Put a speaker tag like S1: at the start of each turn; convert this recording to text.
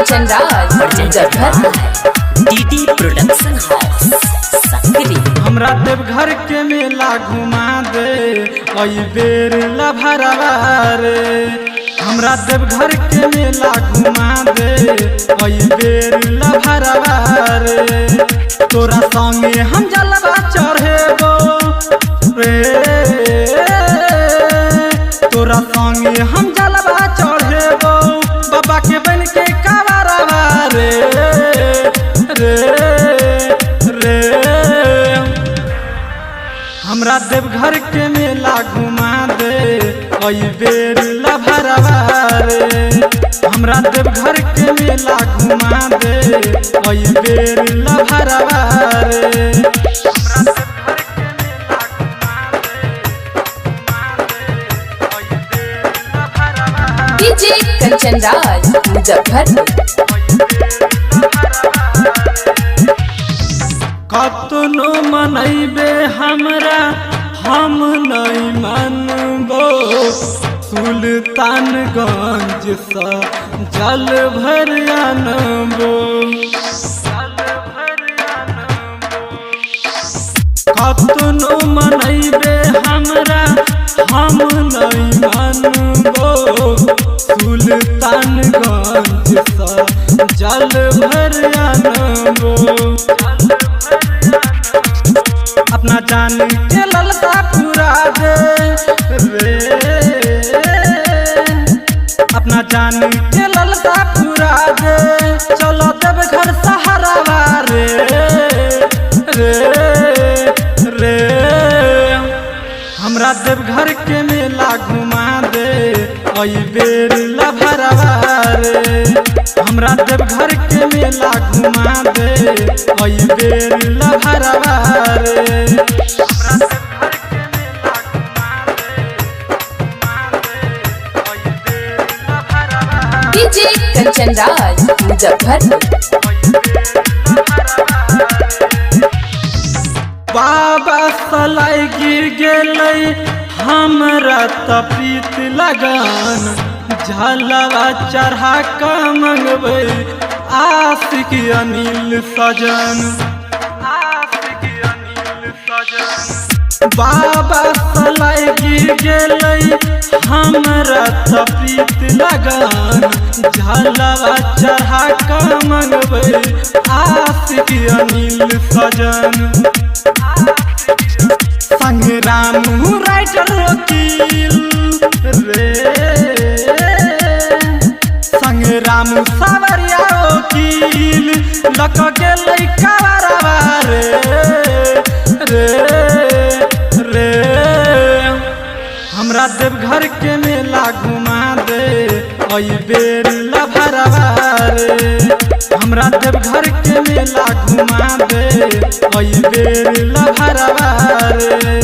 S1: Kanchan Raj DD production house सकरी।
S2: हमरा देवघर के मेला घुमा दे ओई बेर लभरवा रे। हमरा देवघर के मेला घुमा दे ओई बेर लभरवा रे। तोरा संगे हम जलवा चढ़ेबो रे। तोरा संगे हम जलवा चढ़ेबो बाबा के बन के कावरवा रे रे रे। हमरा देवघर के मेला घुमा दे ओई बेर लभरवा रे। हमरा देवघर के मेला घुमा दे ओई बेर लभरवा रे।
S1: डीजे कंचन राज मुजफ्फरपुर।
S2: कतनो मनैबे हमरा हम नहीं मानबो। सुल्तानगंज सा जल भर आनबो। कतनो मनैबे हमरा हम नहीं मानबो। सुल्तानगंज सा जल भर आनबो। अपना जान के ललता पूरा दे रे। अपना जान के ललता पूरा दे। चलो देवघर सहारावा रे रे रे। हमरा देवघर के मेला घुमा दे ओई बेर लभरवा रे। हमरा देवघर के मेला घुमा दे ओई बेर लभरवा रे।
S1: डीजे कंचन राज मुजफ्फरपुर।
S2: बाबा सलाई गिर गेलै हमरा त प्रीत लगन। झलवा चढ़ा के मंगबै आशिक अनिल सजन। बाबा सलाई गिर गेलै हमरा त प्रीत लगन। झलवा चढ़ा के मंगबै आशिक अनिल सजन। संग्राम राइटर वकील रे। संग्राम सावरिया वकील लक गेलै कावरवा रे रे रे। हमरा देवघर के मेला घुमा दे ओई बेर लभरवा रे। हमरा देवघर के मेला घुमा दे ओई बेर लभरवा रे।